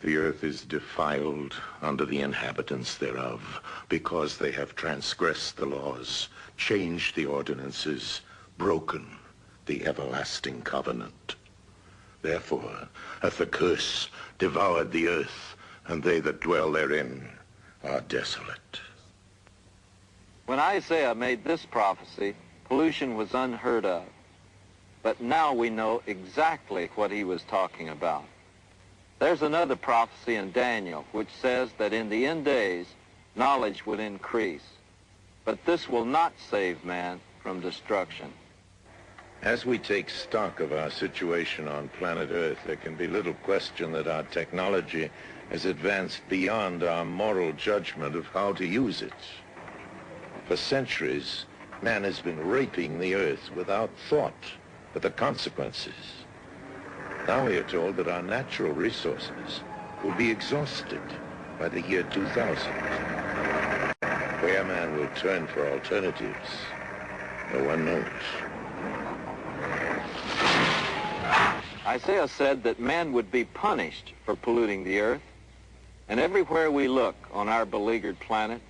The earth is defiled under the inhabitants thereof, because they have transgressed the laws, changed the ordinances, broken the everlasting covenant. Therefore hath the curse devoured the earth, and they that dwell therein are desolate. When Isaiah made this prophecy, pollution was unheard of. But now we know exactly what he was talking about. There's another prophecy in Daniel which says that in the end days, knowledge would increase. But this will not save man from destruction. As we take stock of our situation on planet Earth, there can be little question that our technology has advanced beyond our moral judgment of how to use it. For centuries, man has been raping the Earth without thought for the consequences. Now we are told that our natural resources will be exhausted by the year 2000. Where man will turn for alternatives, no one knows. Isaiah said that man would be punished for polluting the earth, and everywhere we look on our beleaguered planet,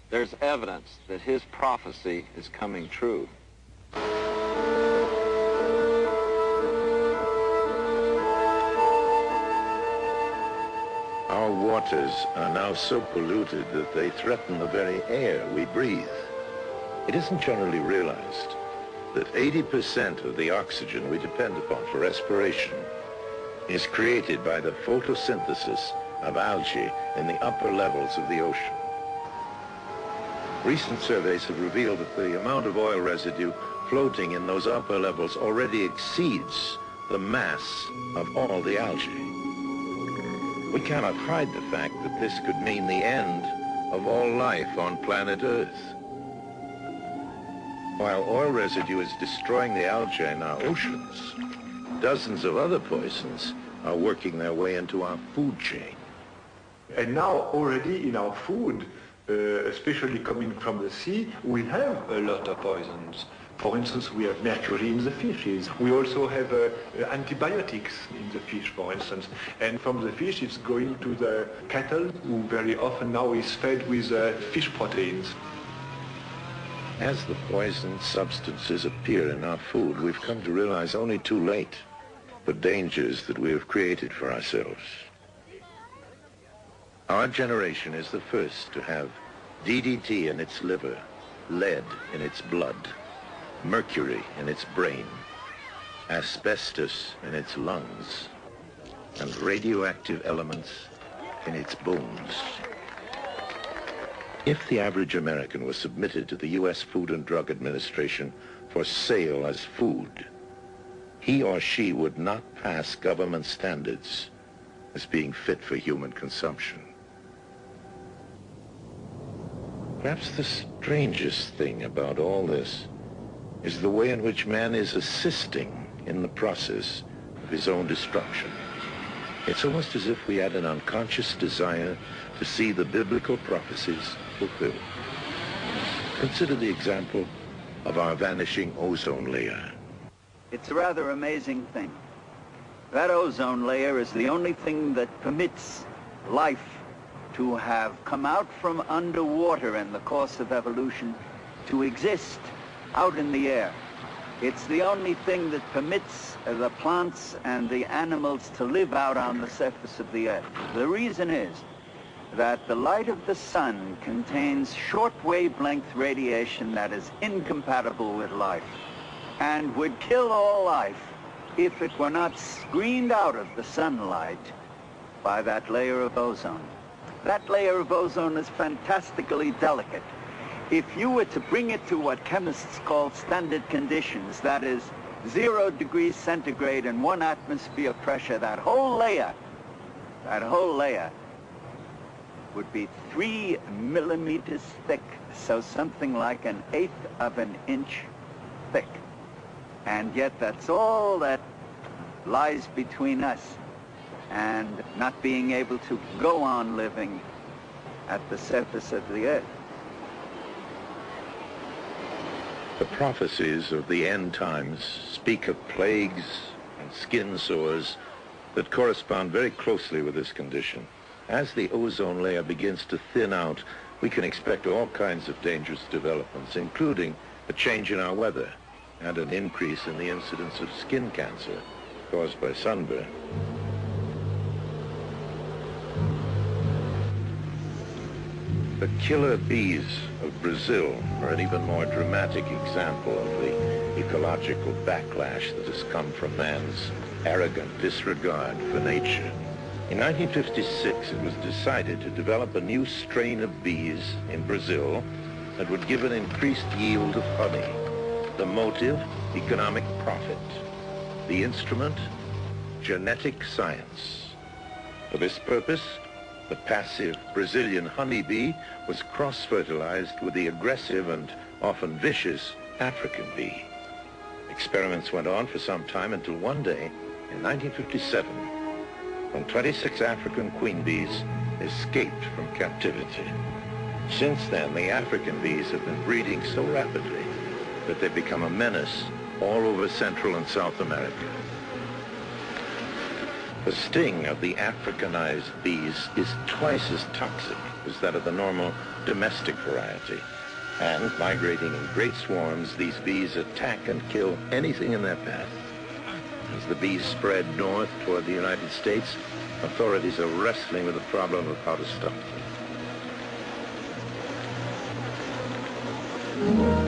there's evidence that his prophecy is coming true. Our waters are now so polluted that they threaten the very air we breathe. It isn't generally realized that 80% of the oxygen we depend upon for respiration is created by the photosynthesis of algae in the upper levels of the ocean. Recent surveys have revealed that the amount of oil residue floating in those upper levels already exceeds the mass of all the algae. We cannot hide the fact that this could mean the end of all life on planet Earth. While oil residue is destroying the algae in our oceans, dozens of other poisons are working their way into our food chain. And now already in our food, especially coming from the sea, we have a lot of poisons. For instance, we have mercury in the fishes. We also have antibiotics in the fish, for instance. And from the fish, it's going to the cattle, who very often now is fed with fish proteins. As the poison substances appear in our food, we've come to realize only too late the dangers that we have created for ourselves. Our generation is the first to have DDT in its liver, lead in its blood, mercury in its brain, asbestos in its lungs, and radioactive elements in its bones. If the average American was submitted to the U.S. Food and Drug Administration for sale as food, he or she would not pass government standards as being fit for human consumption. Perhaps the strangest thing about all this is the way in which man is assisting in the process of his own destruction. It's almost as if we had an unconscious desire to see the biblical prophecies fulfilled. Consider the example of our vanishing ozone layer. It's a rather amazing thing. That ozone layer is the only thing that permits life to have come out from underwater in the course of evolution to exist out in the air. It's the only thing that permits the plants and the animals to live out on the surface of the earth. The reason is that the light of the sun contains short wavelength radiation that is incompatible with life and would kill all life if it were not screened out of the sunlight by that layer of ozone. That layer of ozone is fantastically delicate. If you were to bring it to what chemists call standard conditions, that is 0 degrees centigrade and 1 atmosphere pressure, that whole layer would be 3 millimeters thick, so something like 1/8 of an inch thick. And yet that's all that lies between us and not being able to go on living at the surface of the earth. The prophecies of the end times speak of plagues and skin sores that correspond very closely with this condition. As the ozone layer begins to thin out, we can expect all kinds of dangerous developments, including a change in our weather and an increase in the incidence of skin cancer caused by sunburn. The killer bees of Brazil are an even more dramatic example of the ecological backlash that has come from man's arrogant disregard for nature. In 1956, it was decided to develop a new strain of bees in Brazil that would give an increased yield of honey. The motive, economic profit. The instrument, genetic science. For this purpose, the passive Brazilian honeybee was cross-fertilized with the aggressive and often vicious African bee. Experiments went on for some time until one day, in 1957, when 26 African queen bees escaped from captivity. Since then, the African bees have been breeding so rapidly that they've become a menace all over Central and South America. The sting of the Africanized bees is twice as toxic as that of the normal domestic variety. And migrating in great swarms, these bees attack and kill anything in their path. As the bees spread north toward the United States, authorities are wrestling with the problem of how to stop them.